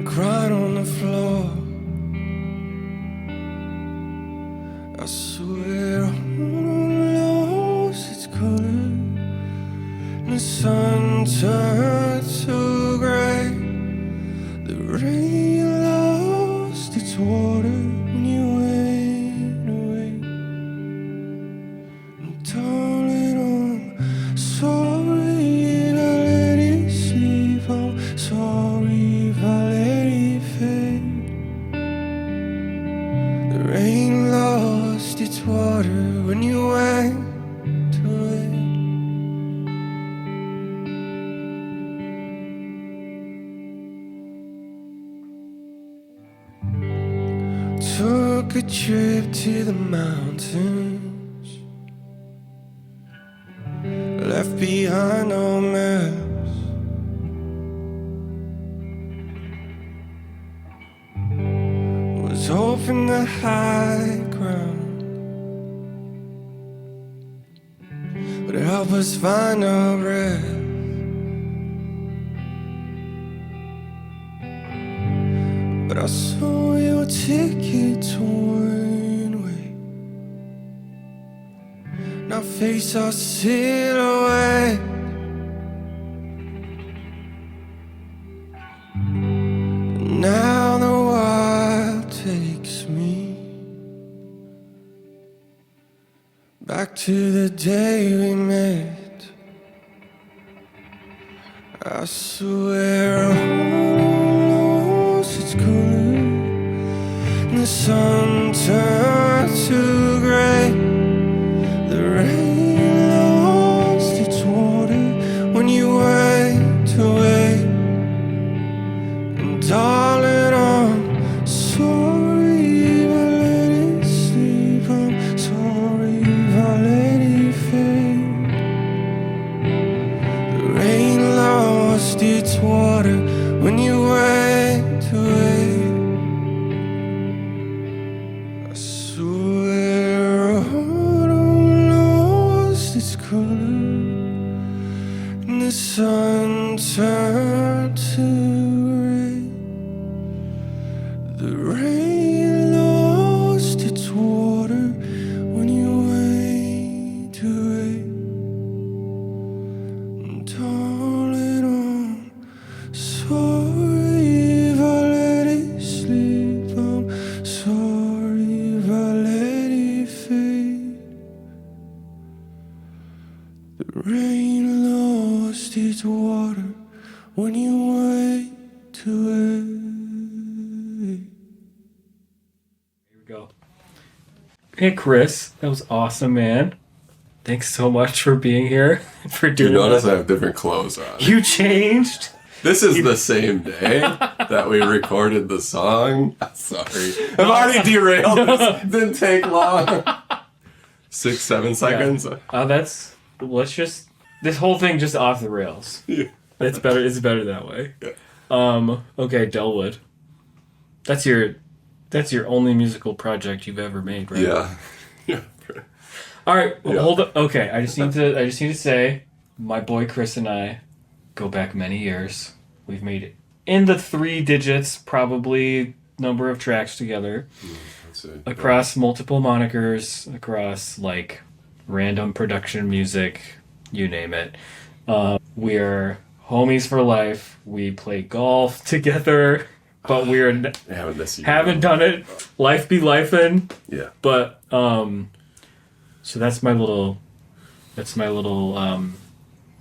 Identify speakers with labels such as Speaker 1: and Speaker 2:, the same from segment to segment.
Speaker 1: crying on the floor. I swear I lost its color, and the sun turned to gray. The rain lost its water when you went away. And darling, I'm sorry if I let it sleep. I'm sorry if I let it fade. The rain lost its water when you went away. Took a trip to the mountains, left behind no maps. Was hoping the high ground would help us find our breath. But I saw your ticket torn away, and I face our silhouette. And now the wild takes me back to the day we met. I swear its color, and the sun turned to gray. The rain lost its water when you went away. And darling, I'm sorry if I let it sleep. I'm sorry if I let it fade. The rain lost its water when you went away. I swear autumn lost its color, and the sun turned to gray. The rain lost its water when you went away. And darling, I'm sorry if I let it sleep. I'm sorry if I let it fade. The rain lost its water when you went away.
Speaker 2: Here we go. Hey, Chris. That was awesome, man. Thanks so much for being here, for doing
Speaker 3: You notice
Speaker 2: that.
Speaker 3: I have different clothes on.
Speaker 2: You changed?
Speaker 3: This is the same day that we recorded the song. Sorry. I've already derailed this. Didn't take long. 6-7 seconds.
Speaker 2: Let's just, this whole thing just off the rails.
Speaker 3: Yeah.
Speaker 2: It's better that way.
Speaker 3: Yeah.
Speaker 2: Okay, Dellwood. That's your only musical project you've ever made, right?
Speaker 3: Yeah. Yeah.
Speaker 2: All right, well,
Speaker 3: Yeah.
Speaker 2: hold up. Okay, I just need to say, my boy Chris and I go back many years. We've made in the 3 digits, probably, number of tracks together.
Speaker 3: That's it.
Speaker 2: Across multiple monikers, across, like, random production music, you name it. We're homies for life. We play golf together, but we're haven't done it. Life be lifin'.
Speaker 3: Yeah.
Speaker 2: But, so that's my little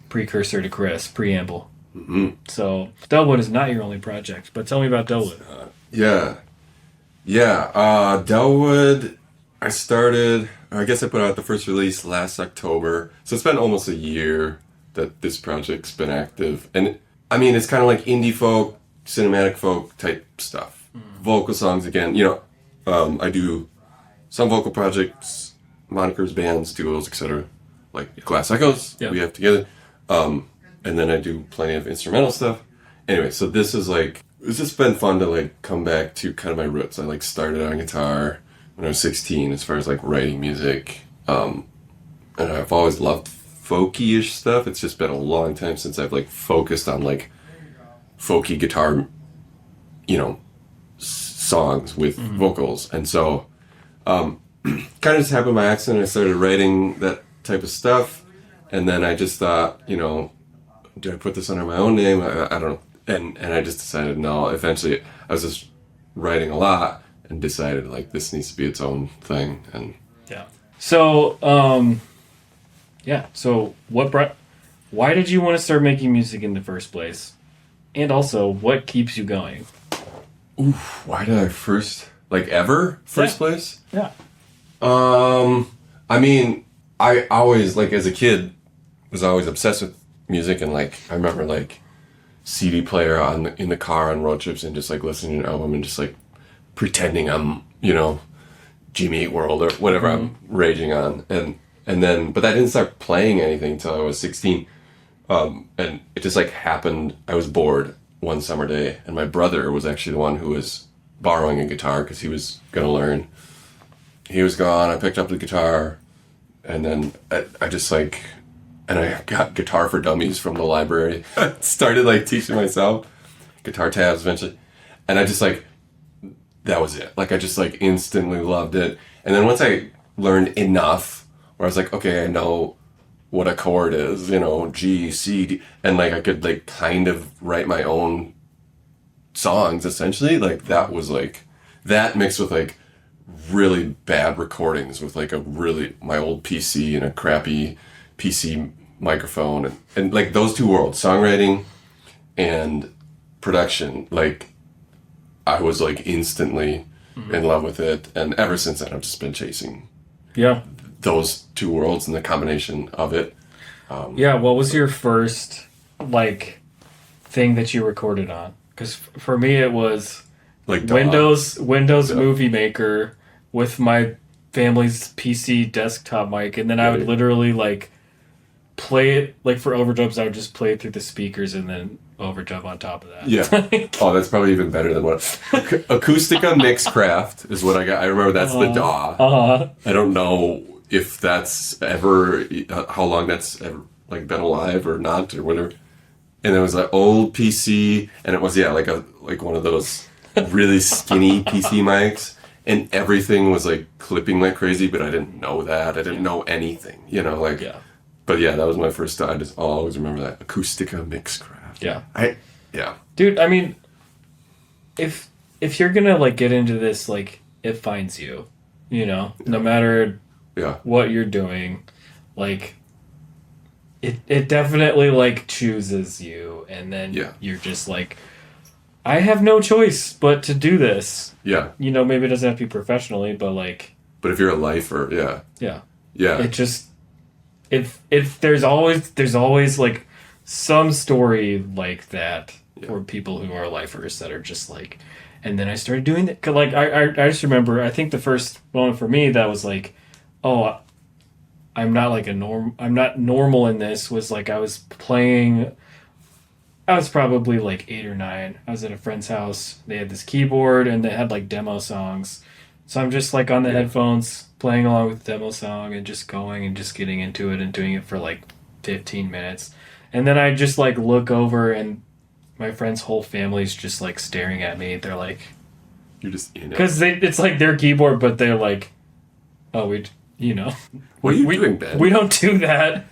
Speaker 2: precursor to Chris, preamble.
Speaker 3: Mm-hmm.
Speaker 2: So, Dellwood is not your only project, but tell me about Dellwood.
Speaker 3: Yeah. Dellwood, I guess I put out the first release last October. So it's been almost a year that this project's been active. And it's kind of like indie folk, cinematic folk type stuff. Vocal songs again. I do some vocal projects, monikers, bands, duos, etc. Like Glass Echoes, we have together. And then I do plenty of instrumental stuff. Anyway, so this is like, it's just been fun to like come back to kind of my roots. I like started on guitar when I was 16 as far as like writing music. And I've always loved folky-ish stuff. It's just been a long time since I've like focused on like folky guitar songs with vocals. And so kind of just happened by accident. I started writing that type of stuff, and then I just thought, do I put this under my own name? I don't know. And I just decided no. Eventually I was just writing a lot and decided like this needs to be its own thing. And
Speaker 2: yeah. So so why did you want to start making music in the first place? And also, what keeps you going?
Speaker 3: Oof, why did I first place?
Speaker 2: Yeah.
Speaker 3: I mean, I always, like, as a kid, was always obsessed with music, and, like, I remember, like, CD player in the car on road trips and just, like, listening to an album and just, like, pretending I'm, Jimmy Eat World or whatever I'm raging on. And then, but I didn't start playing anything until I was 16. And it just, like, happened. I was bored one summer day, and my brother was actually the one who was borrowing a guitar because he was going to learn. He was gone. I picked up the guitar, and then I just, like, and I got Guitar for Dummies from the library. Started, like, teaching myself guitar tabs eventually. And I just, like, that was it. Like, I just, like, instantly loved it. And then once I learned enough where I was like, okay, I know what a chord is, G, C, D, and, like, I could, like, kind of write my own songs, essentially. Like, that was, like, that mixed with, like, really bad recordings with, like, my old PC and a crappy PC microphone, and like, those two worlds, songwriting and production, like, I was, like, instantly in love with it, and ever since then I've just been chasing those two worlds and the combination of it.
Speaker 2: What was your first, like, thing that you recorded on? Because for me it was
Speaker 3: like
Speaker 2: Windows Movie Maker with my family's PC desktop mic, and then I would literally, like, play it, like, for overdubs I would just play it through the speakers and then overdub on top of that.
Speaker 3: Yeah. Oh, that's probably even better than what Acoustica Mixcraft is what I got. I remember that's the DAW. I don't know if that's ever how long that's ever, like, been alive or not or whatever. And it was an old PC, and it was like one of those really skinny PC mics, and everything was, like, clipping like crazy, but I didn't know that. I didn't know anything, But yeah, that was my first time. I'll always remember that. Acoustica Mixcraft.
Speaker 2: Yeah. Dude, I mean, if you're gonna, like, get into this, like, it finds you, no matter what you're doing, like, it definitely, like, chooses you, and then you're just like, I have no choice but to do this.
Speaker 3: Yeah.
Speaker 2: Maybe it doesn't have to be professionally, but, like...
Speaker 3: But if you're a lifer,
Speaker 2: Yeah.
Speaker 3: It
Speaker 2: just... If there's always, like, some story like that for people who are lifers that are just, like... And then I started doing that. 'Cause, like, I just remember, I think the first moment for me that was like, oh, I'm not, like, I'm not normal in this, was, like, I was playing... I was probably, like, 8 or 9. I was at a friend's house. They had this keyboard, and they had, like, demo songs. So I'm just, like, on the headphones, playing along with the demo song and just going and just getting into it and doing it for, like, 15 minutes. And then I just, like, look over, and my friend's whole family's just, like, staring at me. They're like...
Speaker 3: You're just in it.
Speaker 2: Because it's, like, their keyboard, but they're like, oh,
Speaker 3: What are you doing, Ben?
Speaker 2: We don't do that.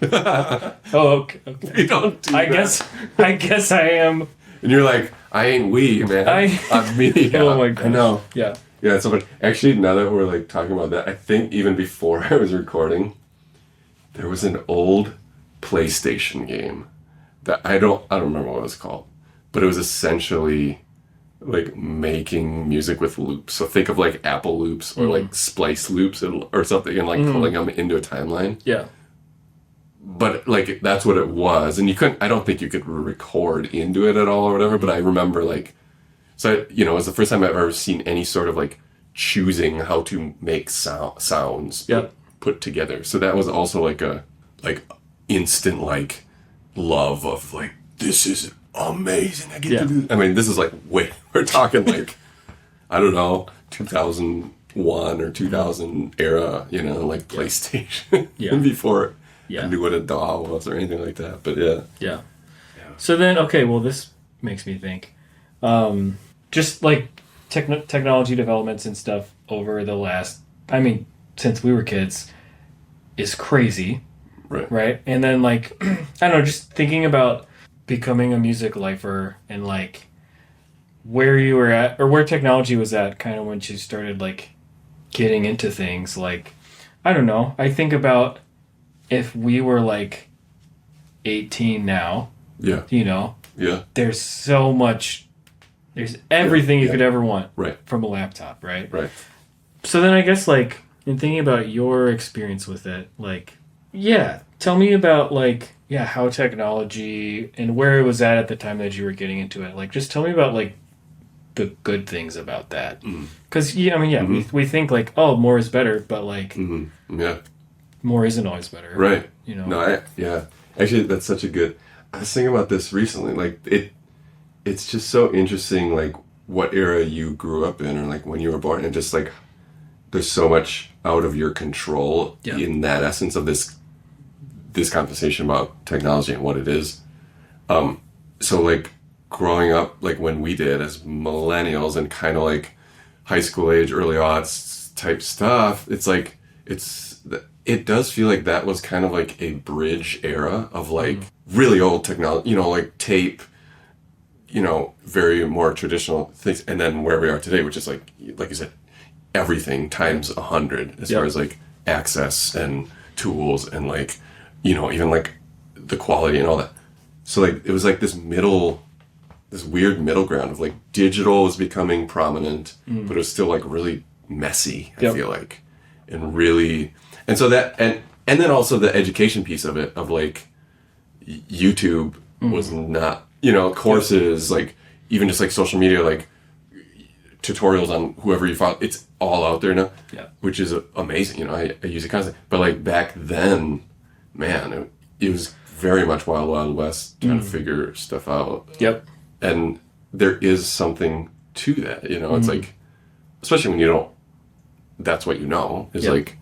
Speaker 2: Oh, okay.
Speaker 3: We don't do that.
Speaker 2: I guess I am.
Speaker 3: And you're like, I ain't we, man. I'm me. Yeah.
Speaker 2: Oh my gosh.
Speaker 3: I know.
Speaker 2: Yeah.
Speaker 3: Yeah, it's so funny. Actually, now that we're, like, talking about that, I think even before I was recording, there was an old PlayStation game that I don't remember what it was called, but it was essentially, like, making music with loops. So think of, like, Apple loops or like splice loops or something, and, like, pulling them into a timeline.
Speaker 2: Yeah.
Speaker 3: But, like, that's what it was, and I don't think you could record into it at all or whatever. But I remember, like, so it was the first time I've ever seen any sort of, like, choosing how to make sounds put together. So that was also, like, a, like, instant, like, love of, like, this is amazing. I get to do. I mean, this is, like, we're talking, like, I don't know, 2001 or 2000 era, like, PlayStation. Before I knew what a DAW was or anything like that. But yeah.
Speaker 2: So then, okay, well, this makes me think. just like technology developments and stuff over the last, I mean, since we were kids, is crazy, right? And then like, I don't know, just thinking about becoming a music lifer and like where you were at or where technology was at kind of when you started like getting into things. Like, I don't know, I think about if we were like 18 now, you know, there's so much, there's everything you could ever want from a laptop, right? So then I guess like in thinking about your experience with it, like, tell me about like, how technology and where it was at the time that you were getting into it. Like, just tell me about like the good things about that. Because, we think like, oh, more is better, but like, more isn't always better.
Speaker 3: Right.
Speaker 2: You know?
Speaker 3: No, actually, that's such a good, I was thinking about this recently. Like, it's just so interesting, like, what era you grew up in or like when you were born, and just like, there's so much out of your control in that essence of this conversation about technology and what it is. So like growing up, like when we did as millennials and kind of like high school age, early aughts type stuff, it's like, it does feel like that was kind of like a bridge era of like really old technology, you know, like tape, you know, very more traditional things. And then where we are today, which is like you said, everything times 100 as far as like access and tools and like, you know, even like the quality and all that. So like it was like this weird middle ground of like digital was becoming prominent, but it was still like really messy, I feel like, and so that and then also the education piece of it of like YouTube was not, you know, courses, like even just like social media, like tutorials on whoever you follow, it's all out there now, which is amazing. You know, I use it constantly. But like back then, man, it was very much Wild West trying to figure stuff out. And there is something to that, you know. It's like, especially when you don't, that's what you know, is like,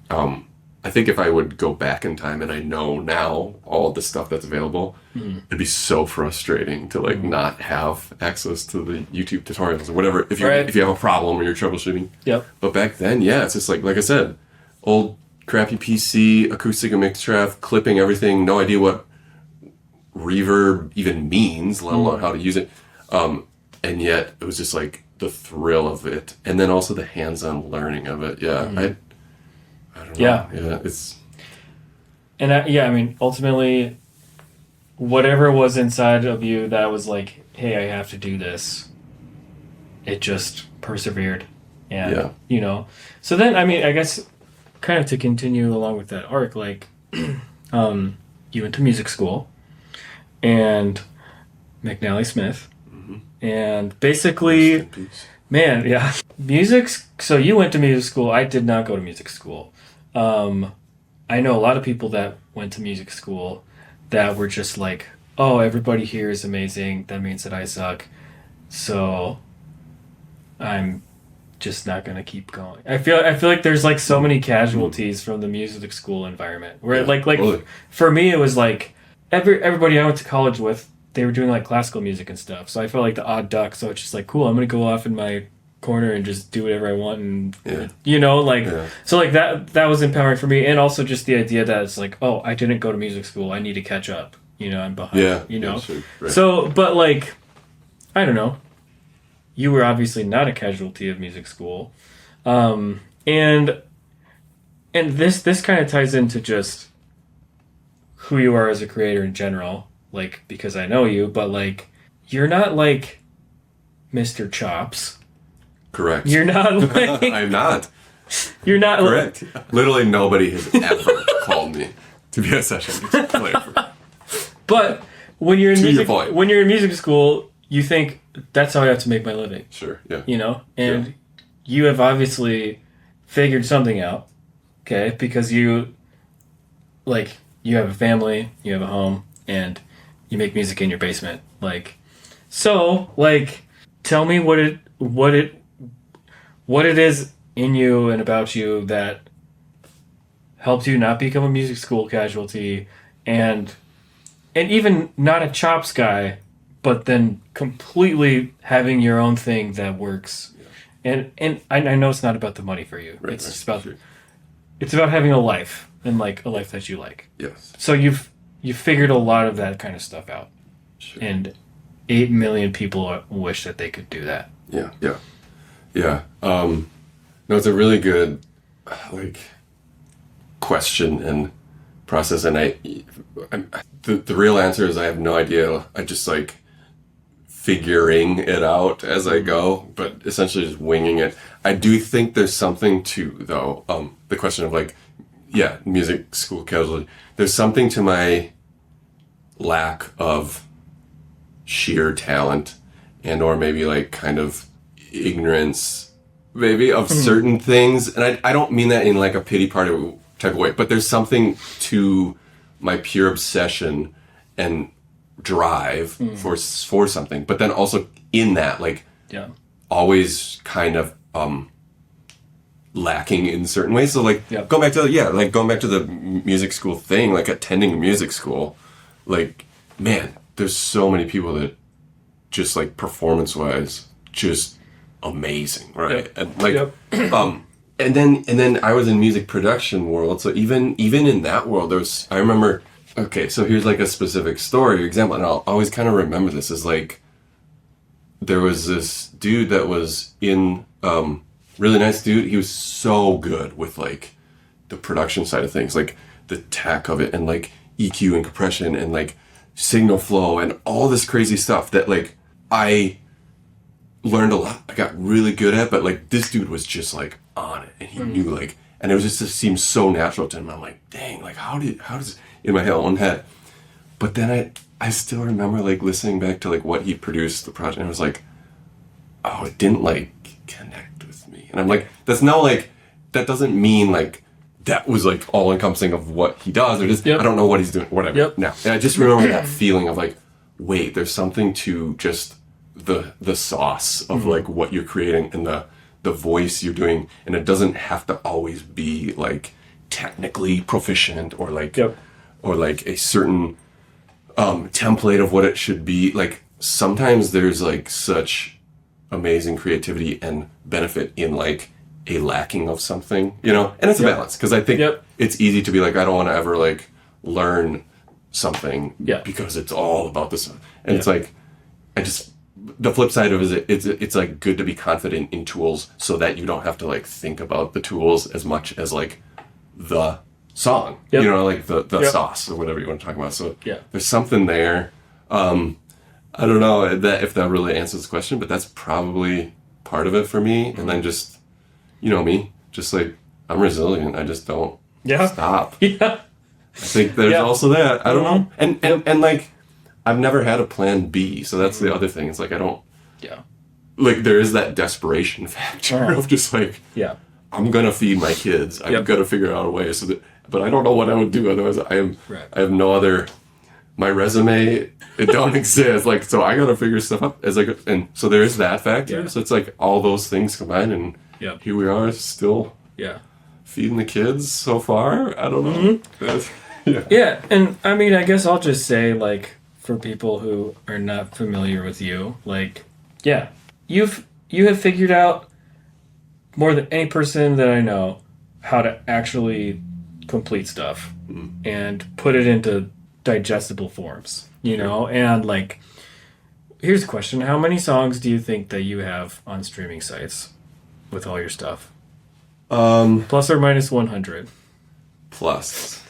Speaker 3: I think if I would go back in time and I know now all the stuff that's available, it'd be so frustrating to like not have access to the YouTube tutorials or whatever if you have a problem or you're troubleshooting. But back then, it's just like I said, old crappy PC, acoustic and mix track, clipping everything, no idea what reverb even means, let alone how to use it. And yet it was just like the thrill of it, and then also the hands-on learning of it. I don't know. It's...
Speaker 2: And I mean, ultimately, whatever was inside of you that was like, hey, I have to do this, it just persevered. And, you know. So then, I mean, I guess, kind of to continue along with that arc, like, you went to music school, and McNally Smith, and basically... Man, music. So you went to music school. I did not go to music school. I know a lot of people that went to music school that were just like, oh, everybody here is amazing. That means that I suck. So I'm just not going to keep going. I feel like there's like so many casualties from the music school environment where for me, it was like everybody I went to college with, they were doing like classical music and stuff. So I felt like the odd duck. So it's just like, cool, I'm going to go off in my corner and just do whatever I want. And, you know, like, so like that was empowering for me. And also just the idea that it's like, oh, I didn't go to music school. I need to catch up. You know, I'm behind, you know?
Speaker 3: Sure, right.
Speaker 2: So, but like, I don't know. You were obviously not a casualty of music school. And this kind of ties into just who you are as a creator in general. Like, because I know you, but like, you're not like Mr. Chops.
Speaker 3: Correct.
Speaker 2: You're not like...
Speaker 3: I'm not.
Speaker 2: You're not
Speaker 3: correct. Like... Literally nobody has ever called me to be a session player.
Speaker 2: But when you're in music school, you think that's how I have to make my living.
Speaker 3: Sure. Yeah.
Speaker 2: You know, and you have obviously figured something out. Okay, because you have a family, you have a home, and you make music in your basement. Like, so like, tell me what it is in you and about you that helped you not become a music school casualty and even not a chops guy, but then completely having your own thing that works. And I know it's not about the money for you.
Speaker 3: Right,
Speaker 2: It's
Speaker 3: right,
Speaker 2: just about
Speaker 3: sure.
Speaker 2: it's about having a life and like a life that you like.
Speaker 3: Yes.
Speaker 2: So you've figured a lot of that kind of stuff out.
Speaker 3: Sure.
Speaker 2: And 8 million people wish that they could do that.
Speaker 3: Yeah. Yeah. Yeah. No, it's a really good like question and process, and the real answer is I have no idea. I just like figuring it out as I go, but essentially just winging it. I do think there's something to though the question of like, yeah, music school casualty. There's something to my lack of sheer talent and or maybe like kind of ignorance maybe of certain things, and I don't mean that in like a pity party type of way, but there's something to my pure obsession and drive for something, but then also in that like
Speaker 2: Yeah.
Speaker 3: always kind of lacking in certain ways. So like
Speaker 2: Yeah.
Speaker 3: going back to the music school thing, like attending music school, like man, there's so many people that just like performance wise just amazing, right?
Speaker 2: Yep.
Speaker 3: And like
Speaker 2: Yep.
Speaker 3: and then I was in music production world, so even in that world I remember, okay, so here's like a specific story example, and I'll always kind of remember this, is like there was this dude that was in really nice dude. He was so good with like the production side of things, like the tech of it, and like EQ and compression and like signal flow and all this crazy stuff that like I learned a lot. I got really good at, but like this dude was just like on it, and he knew like, and it was just, it seemed so natural to him. I'm like, dang, like how does in my own head. But then I still remember like listening back to like what he produced the project, and I was like, oh, it didn't like connect with me. And I'm like, that's not like, that doesn't mean like that was like all encompassing of what he does, or just I don't know what he's doing, whatever.
Speaker 2: Yep.
Speaker 3: Now, and I just remember that feeling of like, wait, there's something to just the sauce of like what you're creating and the voice you're doing, and it doesn't have to always be like technically proficient or like or like a certain template of what it should be. Like sometimes there's like such amazing creativity and benefit in like a lacking of something, you know, and it's a balance, because I think it's easy to be like, I don't want to ever like learn something because it's all about this, and it's like, I just, the flip side of it is it's like good to be confident in tools so that you don't have to like think about the tools as much as like the song, you know, like the sauce or whatever you want to talk about. So there's something there. I don't know that if that really answers the question, but that's probably part of it for me. And then just, you know me, just like I'm resilient. I just don't stop. I think there's also that. I don't know. And like I've never had a plan B, so that's the other thing. It's like I don't like, there is that desperation factor of just like I'm gonna feed my kids. I'm gonna figure out a way so that, but I don't know what I would do otherwise. I have no other, my resume, it don't exist. Like, so I gotta figure stuff out as like, and so there is that factor. So it's like all those things combined, and here we are still feeding the kids so far. I don't know.
Speaker 2: Yeah, and I mean, I guess I'll just say, like, for people who are not familiar with you, like, you have figured out more than any person that I know how to actually complete stuff and put it into digestible forms, you know? And like, here's a question: how many songs do you think that you have on streaming sites with all your stuff? Plus or minus 100?
Speaker 3: Plus.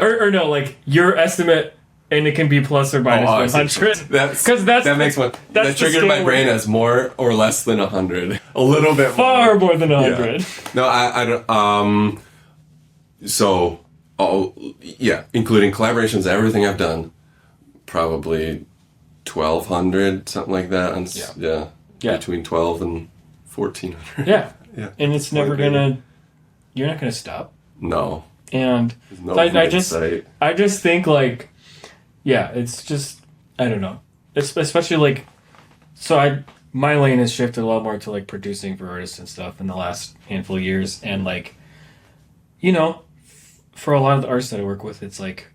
Speaker 2: Or no, like your estimate, and it can be plus or minus 100.
Speaker 3: That makes one. That triggered my brain as more or less than 100. A little bit
Speaker 2: far more than 100.
Speaker 3: No, I don't. So, including collaborations, everything I've done, probably 1,200, something like that. Between 12 and 1,400.
Speaker 2: Yeah. And it's never gonna. You're not gonna stop.
Speaker 3: No.
Speaker 2: And
Speaker 3: no
Speaker 2: I just think like, it's just, I don't know. Especially like, so my lane has shifted a lot more to like producing for artists and stuff in the last handful of years, and like, you know, for a lot of the artists that I work with, it's like,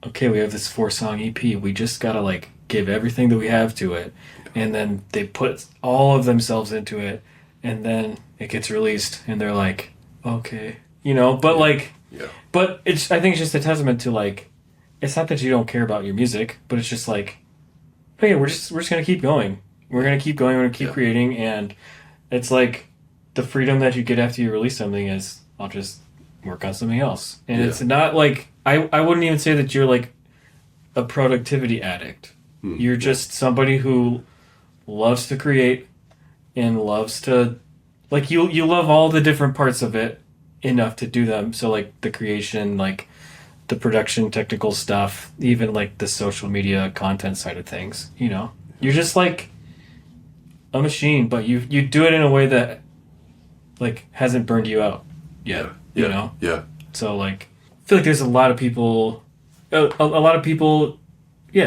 Speaker 2: okay, we have this 4-song EP. We just gotta like give everything that we have to it, and then they put all of themselves into it, and then it gets released, and they're like, okay, you know. But like, but I think it's just a testament to like, it's not that you don't care about your music, but it's just like, hey, we're just gonna keep going. We're gonna keep going. We're gonna keep creating, and it's like the freedom that you get after you release something is, I'll just work on something else, and it's not like I wouldn't even say that you're like a productivity addict. You're just somebody who loves to create and loves to, like, you love all the different parts of it enough to do them. So like the creation, like the production, technical stuff, even like the social media content side of things, you know, you're just like a machine, but you do it in a way that like hasn't burned you out yet, you know?
Speaker 3: Yeah.
Speaker 2: So like, I feel like there's a lot of people,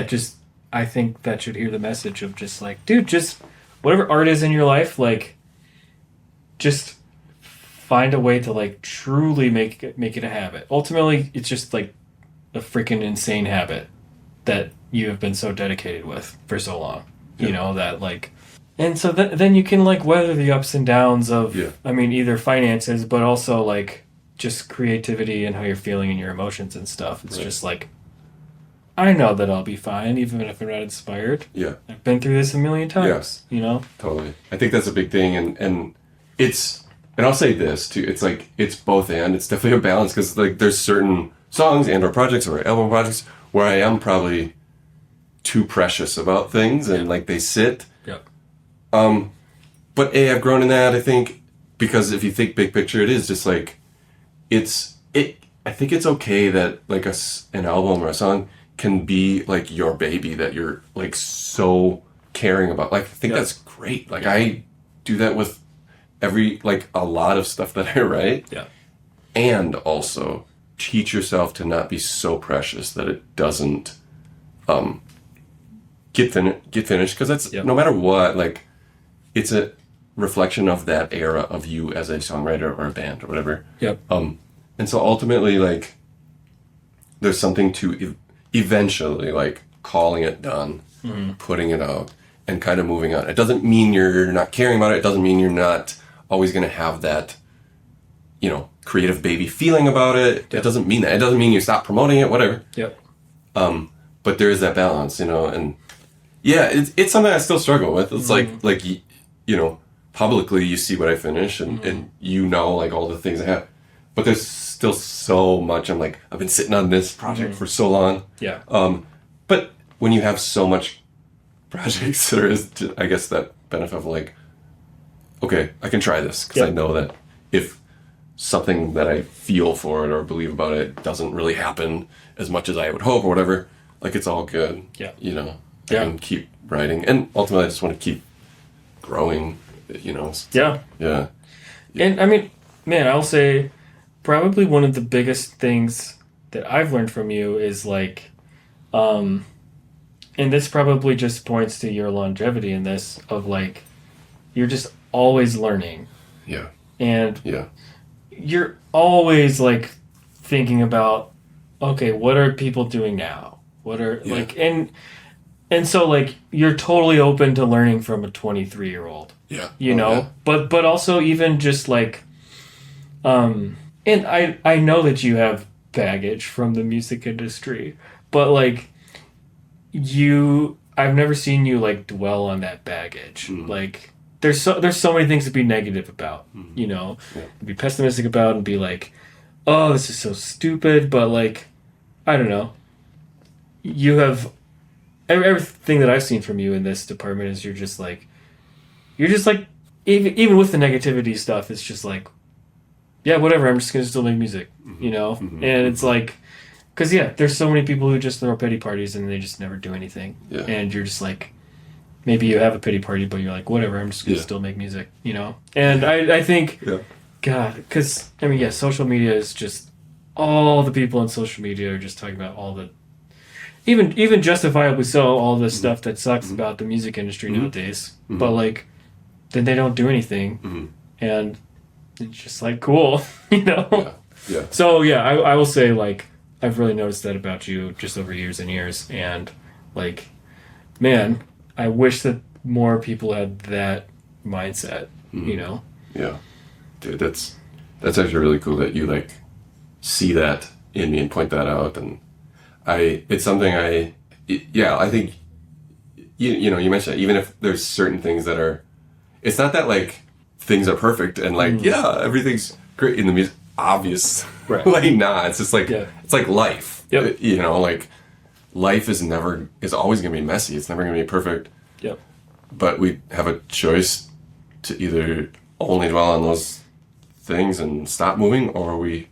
Speaker 2: just, I think that should hear the message of just like, dude, just whatever art is in your life, like, just find a way to like truly make it a habit. Ultimately, it's just like a freaking insane habit that you have been so dedicated with for so long, you know, that like, and so then you can like weather the ups and downs of, I mean, either finances, but also like just creativity and how you're feeling and your emotions and stuff. It's just like, I know that I'll be fine, even if I'm not inspired.
Speaker 3: Yeah.
Speaker 2: I've been through this a million times, you know?
Speaker 3: Totally. I think that's a big thing. And it's, and I'll say this too, it's like, it's both and. It's definitely a balance, because like there's certain songs and or projects or album projects where I am probably too precious about things and like they sit.
Speaker 2: Yep.
Speaker 3: But I've grown in that, I think, because if you think big picture, it is just like, I think it's okay that like an album or a song can be like your baby that you're like so caring about. Like, I think that's great. Like I do that with a lot of stuff that I write.
Speaker 2: Yeah.
Speaker 3: And also teach yourself to not be so precious that it doesn't get finished. Because that's, no matter what, like, it's a reflection of that era of you as a songwriter or a band or whatever.
Speaker 2: Yep.
Speaker 3: And so ultimately, like, there's something to eventually, like, calling it done, putting it out, and kind of moving on. It doesn't mean you're not caring about it. It doesn't mean you're not always going to have that, you know, creative baby feeling about it. It doesn't mean that. It doesn't mean you stop promoting it, whatever.
Speaker 2: Yep.
Speaker 3: But there is that balance, you know, and yeah, it's something I still struggle with. It's like, you know, publicly you see what I finish and you know, like, all the things I have. But there's still so much. I'm like, I've been sitting on this project for so long.
Speaker 2: Yeah.
Speaker 3: But when you have so much projects, there is, I guess, that benefit of like, okay, I can try this, because I know that if something that I feel for it or believe about it doesn't really happen as much as I would hope or whatever, like, it's all good.
Speaker 2: Yeah.
Speaker 3: You know, I can keep writing. And ultimately, I just want to keep growing, you know.
Speaker 2: Yeah.
Speaker 3: Yeah.
Speaker 2: And I mean, man, I'll say probably one of the biggest things that I've learned from you is like, and this probably just points to your longevity in this, of like, you're just always learning.
Speaker 3: Yeah.
Speaker 2: And you're always like thinking about, okay, what are people doing now? What are like, and so like, you're totally open to learning from a 23-year-old.
Speaker 3: Yeah.
Speaker 2: You know, but also even just like, and I know that you have baggage from the music industry, but like, I've never seen you like dwell on that baggage. Like, there's so many things to be negative about, you know, be pessimistic about and be like, oh, this is so stupid. But like, I don't know. You have everything that I've seen from you in this department is you're just like, even with the negativity stuff, it's just like, yeah, whatever. I'm just going to still make music, you know? And it's like, because there's so many people who just throw pity parties and they just never do anything. Yeah. And you're just like, maybe you have a pity party, but you're like, whatever, I'm just going to still make music, you know? And I think, God, because, I mean, social media is just, all the people on social media are just talking about all the, even justifiably so, all the stuff that sucks about the music industry nowadays. But like, then they don't do anything. And it's just like, cool, you know? Yeah. So I will say, like, I've really noticed that about you just over years and years. And like, man, I wish that more people had that mindset, you know?
Speaker 3: Yeah. Dude, that's actually really cool that you like see that in me and point that out. And it's something I think you know, you mentioned even if there's certain things that are, it's not that like things are perfect and like, everything's great in the music, obvious.
Speaker 2: Right.
Speaker 3: Like, nah, it's just like, it's like life.
Speaker 2: Yep.
Speaker 3: You know, like life is always going to be messy. It's never going to be perfect.
Speaker 2: Yep.
Speaker 3: But we have a choice to either only dwell on those things and stop moving, or we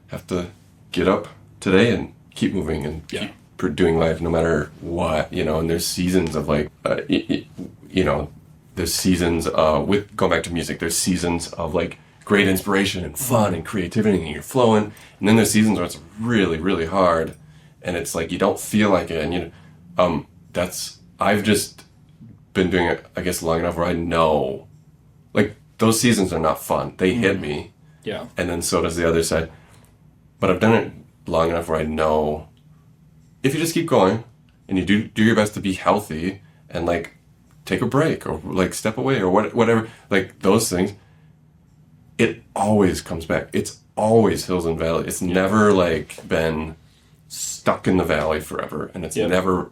Speaker 3: have to get up today and keep moving and keep doing life no matter what, you know. And there's seasons of like, you know, there's seasons with going back to music. There's seasons of like great inspiration and fun and creativity, and you're flowing. And then there's seasons where it's really, really hard, and it's like you don't feel like it. And you know, I've just been doing it, I guess, long enough where I know, like those seasons are not fun. They hit me.
Speaker 2: Yeah.
Speaker 3: And then so does the other side. But I've done it long enough where I know if you just keep going and you do your best to be healthy and like take a break or like step away or whatever, like those things, it always comes back. It's always hills and valleys. It's never like been stuck in the valley forever, and it's never,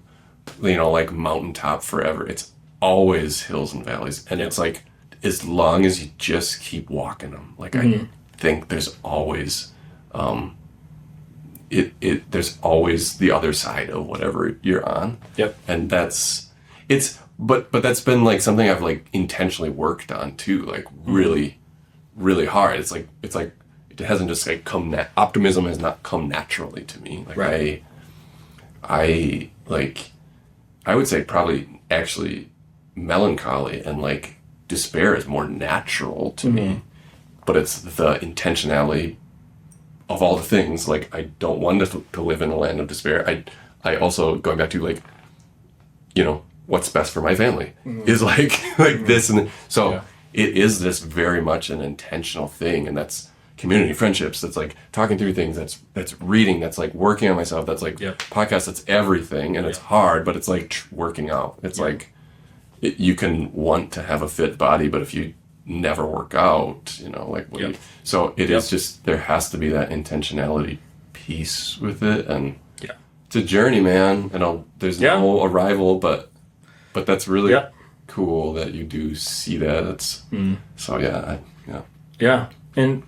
Speaker 3: you know, like mountaintop forever. It's always hills and valleys, and it's like as long as you just keep walking them. Like I think there's always there's always the other side of whatever you're on. Yep. And but that's been like something I've like intentionally worked on too, like really, really hard. It's like it hasn't just like optimism has not come naturally to me. Like I would say probably actually melancholy and like despair is more natural to me, but it's the intentionality of all the things. Like I don't want to live in a land of despair. I also, going back to like, you know, what's best for my family is like this, and so it is this very much an intentional thing, and that's community friendships, that's like talking through things, that's reading, that's like working on myself, that's like podcasts, that's everything. And it's hard, but it's like working out. It's like you can want to have a fit body, but if you never work out, you know, like so it is just, there has to be that intentionality piece with it. And it's a journey, man, and there's no arrival, but that's really cool that you do see that. It's so yeah.
Speaker 2: And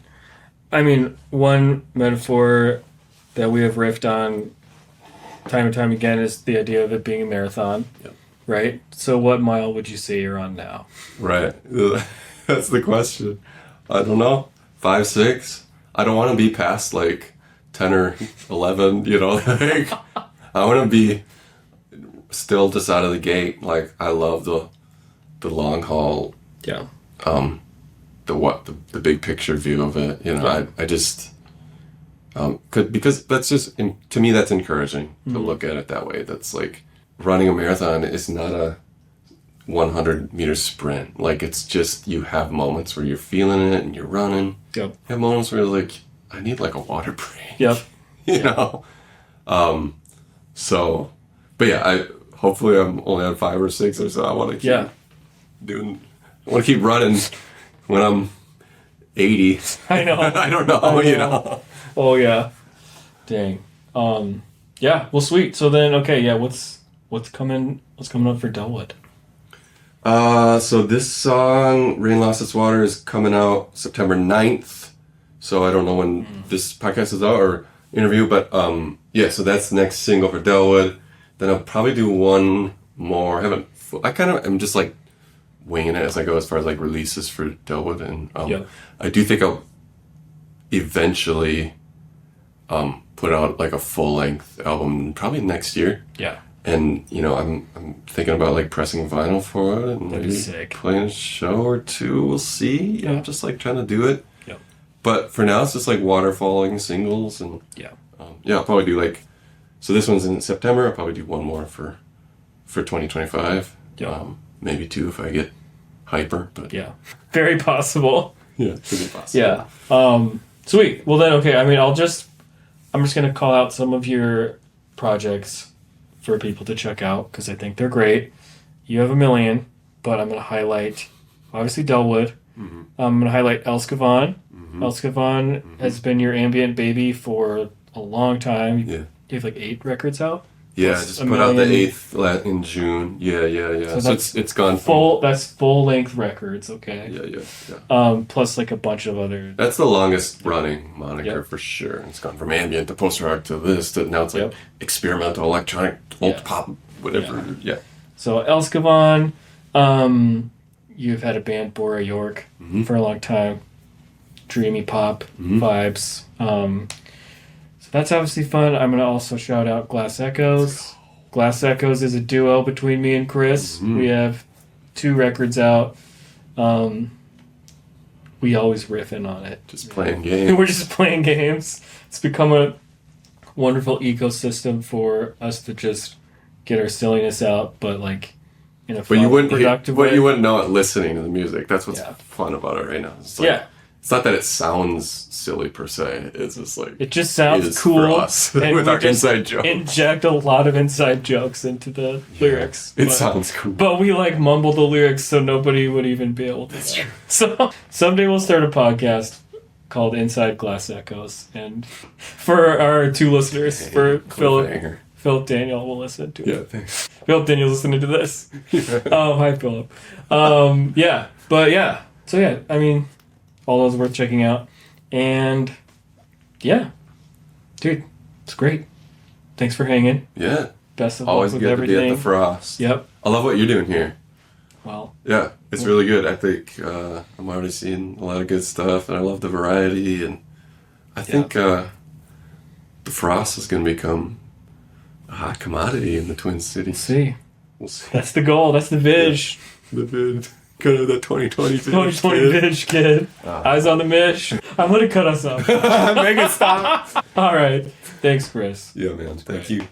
Speaker 2: I mean, one metaphor that we have riffed on time and time again is the idea of it being a marathon, right? So what mile would you say you're on now?
Speaker 3: Right. That's the question. I don't know. 5, 6. I don't want to be past like 10 or 11, you know, like I want to be still just out of the gate. Like I love the long haul. Yeah. The big picture view of it, you know. I just because that's just, to me, that's encouraging to look at it that way. That's like running a marathon is not a 100-meter sprint. Like it's just, you have moments where you're feeling it and you're running. Yep. You have moments where you're like, I need like a water break. Yep. You know. So, but hopefully I'm only on 5 or 6 or so. I want to keep I want to keep running when I'm 80.
Speaker 2: I know.
Speaker 3: I don't know, you know.
Speaker 2: Oh yeah. Dang. Yeah, well sweet. So then what's coming up for Dellwood?
Speaker 3: So this song, Rain Lost Its Water, is coming out September 9th. So I don't know when this podcast is out or interview, but so that's the next single for Dellwood. Then I'll probably do one more. I'm just like winging it as I go as far as like releases for Dellwood, and I do think I'll eventually put out like a full length album probably next year. Yeah. And you know, I'm thinking about like pressing vinyl for it and maybe playing a show or two. We'll see. You know, just like trying to do it. Yeah. But for now, it's just like waterfalling singles, and I'll probably do like. So this one's in September. I'll probably do one more for 2025. Maybe 2 if I get hyper. But
Speaker 2: very possible.
Speaker 3: Yeah, could be possible.
Speaker 2: Yeah. Sweet. Well then, okay. I mean, I'm just gonna call out some of your projects for people to check out because I think they're great. You have a million, but I'm going to highlight, obviously, Dellwood.
Speaker 3: Mm-hmm.
Speaker 2: I'm going to highlight Elskavan.
Speaker 3: Mm-hmm.
Speaker 2: Elskavan has been your ambient baby for a long time.
Speaker 3: Yeah.
Speaker 2: You have like 8 records out?
Speaker 3: Yeah,
Speaker 2: Plus
Speaker 3: just
Speaker 2: a
Speaker 3: put out the
Speaker 2: million.
Speaker 3: 8th in June. Yeah.
Speaker 2: So
Speaker 3: It's gone
Speaker 2: Full. That's full-length records, okay?
Speaker 3: Yeah.
Speaker 2: Plus like a bunch of other...
Speaker 3: That's the longest running moniker
Speaker 2: Yep.
Speaker 3: for sure. It's gone from ambient to post-rock to this to now it's like
Speaker 2: Yep.
Speaker 3: experimental electronic, alt
Speaker 2: Yeah.
Speaker 3: pop, whatever. Yeah.
Speaker 2: So Elskavan, you've had a band, Bora York, for a long time. Dreamy pop vibes. So that's obviously fun. I'm going to also shout out Glass Echoes. Glass Echoes is a duo between me and Chris. We have 2 records out. We always riff in on it.
Speaker 3: Just playing games.
Speaker 2: We're just playing games. It's become a wonderful ecosystem for us to just get our silliness out, but like in a
Speaker 3: But you wouldn't
Speaker 2: productive
Speaker 3: but
Speaker 2: way.
Speaker 3: you wouldn't know it listening to the music. That's what's
Speaker 2: Yeah.
Speaker 3: fun about it right now. It's like,
Speaker 2: Yeah.
Speaker 3: It's not that it sounds silly per se. It's just like
Speaker 2: It just sounds
Speaker 3: is
Speaker 2: cool.
Speaker 3: for us
Speaker 2: and
Speaker 3: with
Speaker 2: we
Speaker 3: our
Speaker 2: just
Speaker 3: inside joke.
Speaker 2: inject a lot of inside jokes into the lyrics.
Speaker 3: It
Speaker 2: but,
Speaker 3: sounds cool.
Speaker 2: But we like mumble the lyrics so nobody would even be able to know.
Speaker 3: true.
Speaker 2: So someday we'll start a podcast called Inside Glass Echoes. And for our 2 listeners, for
Speaker 3: Cliffhanger.
Speaker 2: Philip Daniel will listen to it.
Speaker 3: Yeah, thanks.
Speaker 2: Philip Daniel's listening to this. Oh, hi, Philip. Yeah, but yeah. So yeah, I mean, all those worth checking out. And yeah, dude, it's great. Thanks for hanging.
Speaker 3: Yeah.
Speaker 2: Best of
Speaker 3: Always
Speaker 2: luck
Speaker 3: good
Speaker 2: with
Speaker 3: to be
Speaker 2: everything.
Speaker 3: at the Frost.
Speaker 2: Yep.
Speaker 3: I love what you're doing here.
Speaker 2: Well,
Speaker 3: Yeah, it's really good. I think I'm already seeing a lot of good stuff, and I love the variety. And I think the Frost is going to become a hot commodity in the Twin Cities.
Speaker 2: see.
Speaker 3: We'll see.
Speaker 2: That's the goal. That's the Vidge.
Speaker 3: The vid. Kind of the 2020 vid.
Speaker 2: 2020 Vidge, kid. Eyes on the mish. I'm going to cut us off.
Speaker 3: Make it stop.
Speaker 2: All right. Thanks, Chris.
Speaker 3: Yeah, man. Thank you.